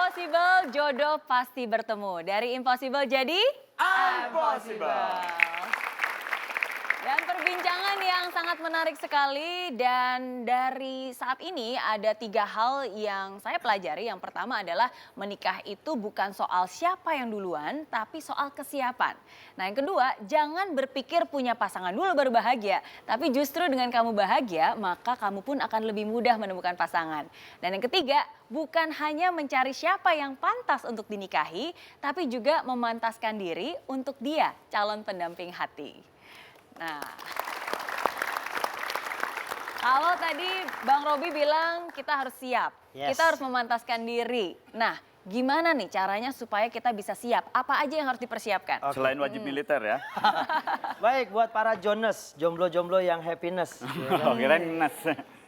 Impossible, jodoh pasti bertemu. Dari impossible jadi Impossible. Dan perbincangan yang sangat menarik sekali, dan dari saat ini ada 3 hal yang saya pelajari. Yang pertama adalah menikah itu bukan soal siapa yang duluan, tapi soal kesiapan. Nah yang kedua, jangan berpikir punya pasangan dulu baru bahagia. Tapi justru dengan kamu bahagia, maka kamu pun akan lebih mudah menemukan pasangan. Dan yang ketiga, bukan hanya mencari siapa yang pantas untuk dinikahi, tapi juga memantaskan diri untuk dia calon pendamping hati. Nah, kalau tadi Bang Robi bilang kita harus siap, kita harus memantaskan diri. Nah, gimana nih caranya supaya kita bisa siap? Apa aja yang harus dipersiapkan? Selain wajib militer ya. Baik buat para Jones, jomblo-jomblo yang happiness. Oh, kirain nas.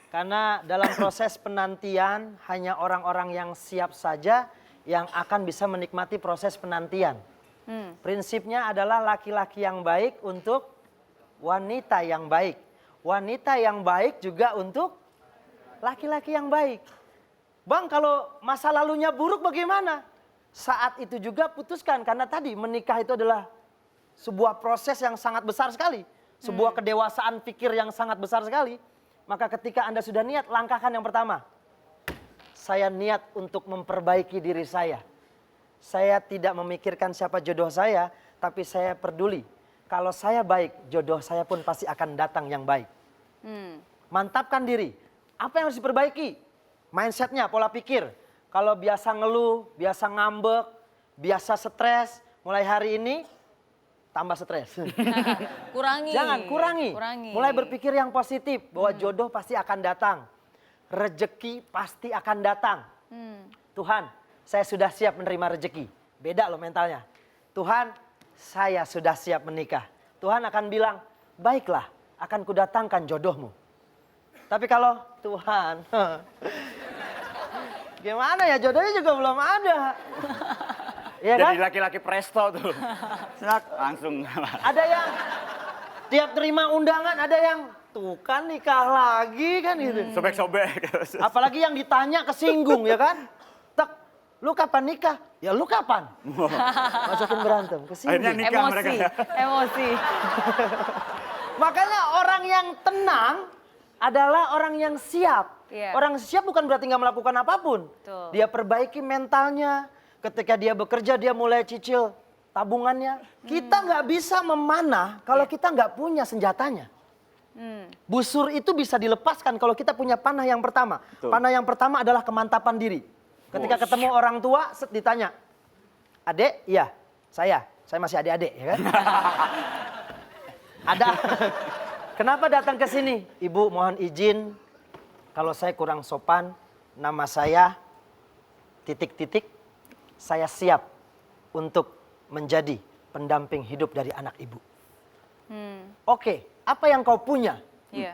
Karena dalam proses penantian hanya orang-orang yang siap saja yang akan bisa menikmati proses penantian. Prinsipnya adalah laki-laki yang baik untuk wanita yang baik. Wanita yang baik juga untuk laki-laki yang baik. Bang, kalau masa lalunya buruk bagaimana? Saat itu juga putuskan, karena tadi menikah itu adalah sebuah proses yang sangat besar sekali. Sebuah kedewasaan pikir yang sangat besar sekali. Maka ketika Anda sudah niat, langkahkan yang pertama. Saya niat untuk memperbaiki diri saya. Saya tidak memikirkan siapa jodoh saya, tapi saya peduli. Kalau saya baik, jodoh saya pun pasti akan datang yang baik. Mantapkan diri. Apa yang harus diperbaiki? Mindsetnya, pola pikir. Kalau biasa ngeluh, biasa ngambek, biasa stres, mulai hari ini tambah stres. Kurangi. Jangan, kurangi. Mulai berpikir yang positif, bahwa jodoh pasti akan datang. Rezeki pasti akan datang. Tuhan, saya sudah siap menerima rezeki. Beda loh mentalnya. Tuhan, saya sudah siap menikah. Tuhan akan bilang, baiklah, akan kudatangkan jodohmu. Tapi kalau Tuhan, gimana ya, jodohnya juga belum ada. Ya kan? Jadi laki-laki presto tuh. Langsung. Ada yang tiap terima undangan, ada yang tuh kan nikah lagi kan gitu. Sobek-sobek. Apalagi yang ditanya kesinggung ya kan. Tek, lu kapan nikah? Ya lu kapan? Masukin berantem, kesinggung. Akhirnya nikah mereka ya. Emosi. Makanya orang yang tenang adalah orang yang siap. Iya. Orang siap bukan berarti nggak melakukan apapun. Betul. Dia perbaiki mentalnya. Ketika dia bekerja, dia mulai cicil tabungannya. Kita nggak bisa memanah kalau kita nggak punya senjatanya. Busur itu bisa dilepaskan kalau kita punya panah yang pertama. Betul. Panah yang pertama adalah kemantapan diri. Ketika ketemu orang tua, ditanya, adek? Iya, saya masih adik-adik ya kan. Ada. Kenapa datang ke sini? Ibu mohon izin, kalau saya kurang sopan, nama saya titik-titik, saya siap untuk menjadi pendamping hidup dari anak ibu. Oke, apa yang kau punya? Iya.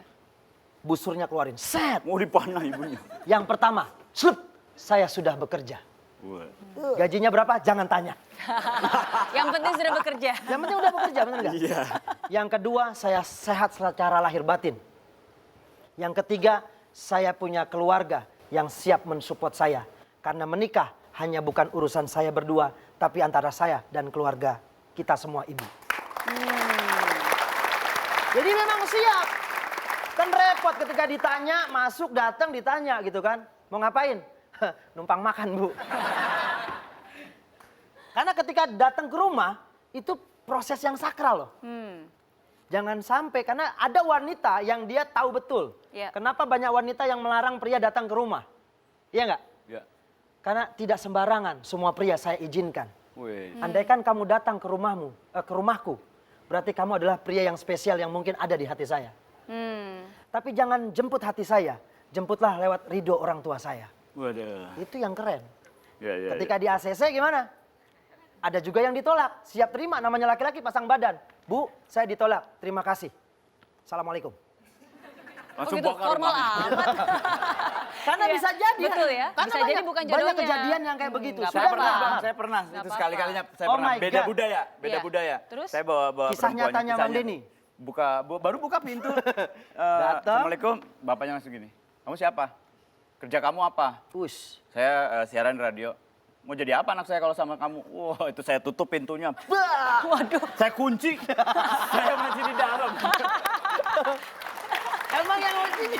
Busurnya keluarin, set. Mau dipanah ibunya. Yang pertama, slup, saya sudah bekerja. Wah. Gajinya berapa? Jangan tanya. Yang penting sudah bekerja. Yang penting udah bekerja, benar nggak? Iya. Yang kedua, saya sehat secara lahir batin. Yang ketiga, saya punya keluarga yang siap mensupport saya. Karena menikah hanya bukan urusan saya berdua, tapi antara saya dan keluarga kita semua ibu. Jadi memang siap. Kan repot ketika ditanya, masuk, datang, ditanya gitu kan. Mau ngapain? Numpang makan, Bu. Karena ketika datang ke rumah, itu proses yang sakral loh. Jangan sampai, karena ada wanita yang dia tahu betul. Iya. Kenapa banyak wanita yang melarang pria datang ke rumah? Iya nggak? Ya. Karena tidak sembarangan semua pria saya izinkan. Wih. Andaikan kamu datang ke rumahku, berarti kamu adalah pria yang spesial yang mungkin ada di hati saya. Tapi jangan jemput hati saya, jemputlah lewat ridho orang tua saya. Waduh. Itu yang keren. Ya. Ketika di ACC gimana? Ada juga yang ditolak, siap terima, namanya laki-laki pasang badan. Bu, saya ditolak, terima kasih. Assalamualaikum. Langsung gitu, bongkar formal rumahnya. amat. Karena Iya, bisa jadi. betul ya, Karena bisa jadi bukan banyak jodohnya. kejadian yang kayak begitu. nggak Sudah Saya pernah, nggak Bang. bahas. Saya pernah. Nggak Itu apa-apa. sekali-kalinya saya Oh pernah. my Beda God. budaya. Beda Iya. budaya. Terus? Saya bawa Kisah perempuan, nyatanya Bang kisahnya. Denny. Baru buka pintu. Datang. Assalamualaikum. Bapaknya langsung gini. Kamu siapa? Kerja kamu apa? Ush. Saya siaran radio. Mau jadi apa anak saya kalau sama kamu? Wah, itu saya tutup pintunya. Bah! Waduh. Saya kunci. Saya masih di dalam. Emang yang ini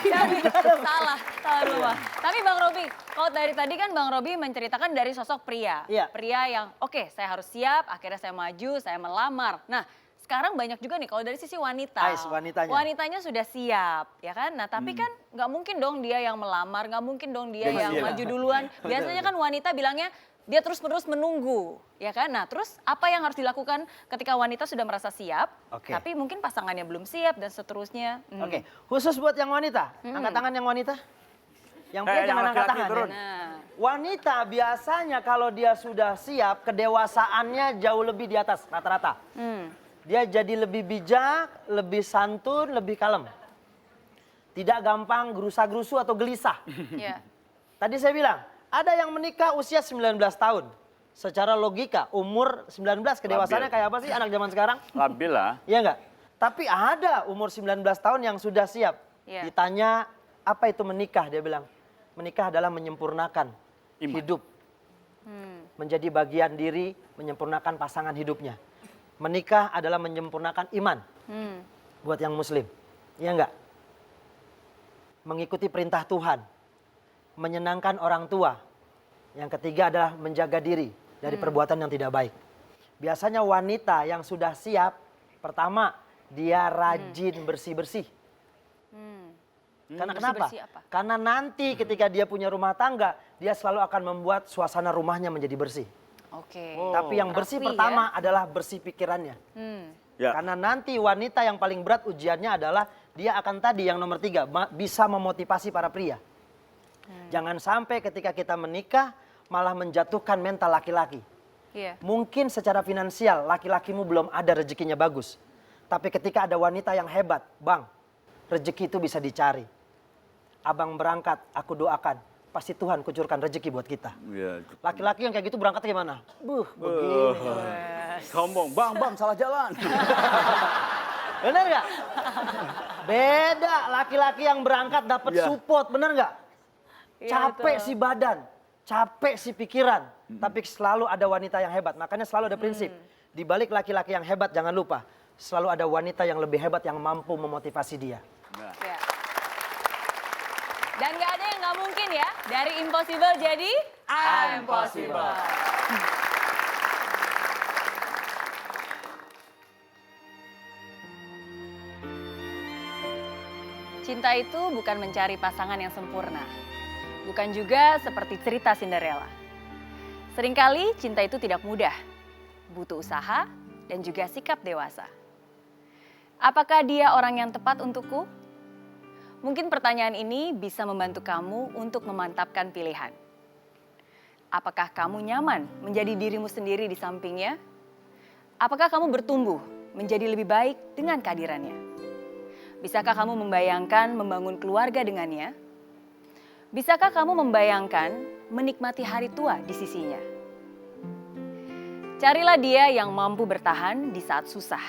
Salah rumah. Tapi Bang Robi, kalau dari tadi kan Bang Robi menceritakan dari sosok pria. Iya. Pria yang oke, saya harus siap, akhirnya saya maju, saya melamar. Nah, sekarang banyak juga nih kalau dari sisi wanita. Ais, wanitanya. Wanitanya sudah siap, ya kan? Nah, tapi kan nggak mungkin dong dia yang melamar, nggak mungkin dong dia Gengsi yang ya. maju duluan. Biasanya kan wanita bilangnya dia terus-menerus menunggu, ya kan? Nah, terus apa yang harus dilakukan ketika wanita sudah merasa siap, Oke. tapi mungkin pasangannya belum siap dan seterusnya? Oke, khusus buat yang wanita. Angkat tangan yang wanita. Yang pria yang jangan angkat laki-laki tangan. turun. ya. Nah, Wanita biasanya kalau dia sudah siap, kedewasaannya jauh lebih di atas rata-rata. Dia jadi lebih bijak, lebih santun, lebih kalem. Tidak gampang gerusa-gerusu atau gelisah. ya. Tadi saya bilang, ada yang menikah usia 19 tahun. Secara logika, umur 19 kedewasaannya Labil. kayak apa sih anak zaman sekarang? Labil lah. Iya enggak? Tapi ada umur 19 tahun yang sudah siap. Iya. Ditanya, apa itu menikah? Dia bilang, menikah adalah menyempurnakan Iman. hidup. Menjadi bagian diri, menyempurnakan pasangan hidupnya. Menikah adalah menyempurnakan iman. Buat yang muslim. Iya enggak? Mengikuti perintah Tuhan. Menyenangkan orang tua. Yang ketiga adalah menjaga diri dari perbuatan yang tidak baik. Biasanya wanita yang sudah siap, pertama dia rajin bersih-bersih. Karena kenapa? Bersih-bersih apa? Karena nanti ketika dia punya rumah tangga, dia selalu akan membuat suasana rumahnya menjadi bersih. Oke. Tapi yang bersih Rapi, pertama adalah bersih pikirannya. Ya. Karena nanti wanita yang paling berat ujiannya adalah dia akan tadi yang nomor 3, bisa memotivasi para pria. Jangan sampai ketika kita menikah malah menjatuhkan mental laki-laki. Iya. Mungkin secara finansial laki-lakimu belum ada rezekinya bagus. Tapi ketika ada wanita yang hebat, Bang, rezeki itu bisa dicari. Abang berangkat, aku doakan. Pasti Tuhan kucurkan rezeki buat kita. Iya. Laki-laki yang kayak gitu berangkat gimana? Begini. Sombong. Bang, salah jalan. Bener nggak? Beda laki-laki yang berangkat dapat Iya. support, bener nggak? Iya, Capek betul. si badan, capek si pikiran, tapi selalu ada wanita yang hebat. Makanya selalu ada prinsip, di balik laki-laki yang hebat jangan lupa, selalu ada wanita yang lebih hebat yang mampu memotivasi dia. Ya. Dan nggak ada yang nggak mungkin ya. Dari impossible jadi Impossible. Cinta itu bukan mencari pasangan yang sempurna. Bukan juga seperti cerita Cinderella. Seringkali cinta itu tidak mudah. Butuh usaha dan juga sikap dewasa. Apakah dia orang yang tepat untukku? Mungkin pertanyaan ini bisa membantu kamu untuk memantapkan pilihan. Apakah kamu nyaman menjadi dirimu sendiri di sampingnya? Apakah kamu bertumbuh menjadi lebih baik dengan kehadirannya? Bisakah kamu membayangkan membangun keluarga dengannya? Bisakah kamu membayangkan menikmati hari tua di sisinya? Carilah dia yang mampu bertahan di saat susah,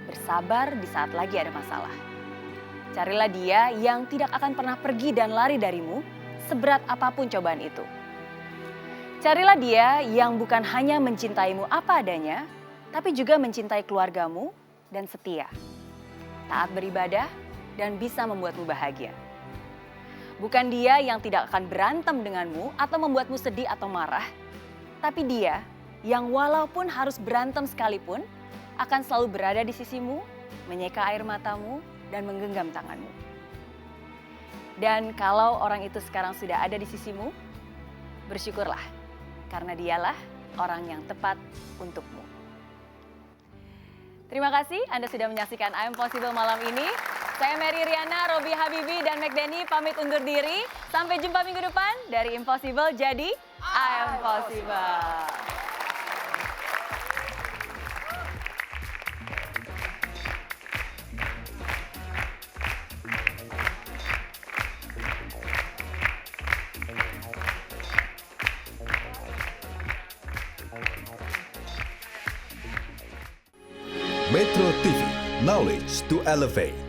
bersabar di saat lagi ada masalah. Carilah dia yang tidak akan pernah pergi dan lari darimu, seberat apapun cobaan itu. Carilah dia yang bukan hanya mencintaimu apa adanya, tapi juga mencintai keluargamu dan setia. Taat beribadah dan bisa membuatmu bahagia. Bukan dia yang tidak akan berantem denganmu atau membuatmu sedih atau marah, tapi dia yang walaupun harus berantem sekalipun akan selalu berada di sisimu, menyeka air matamu, dan menggenggam tanganmu. Dan kalau orang itu sekarang sudah ada di sisimu, bersyukurlah karena dialah orang yang tepat untukmu. Terima kasih Anda sudah menyaksikan I Am Possible malam ini. Saya Mary Riana, Robi Habibi, dan McDenny pamit undur diri. Sampai jumpa minggu depan dari Impossible jadi I Am Possible. Metro TV, knowledge to elevate.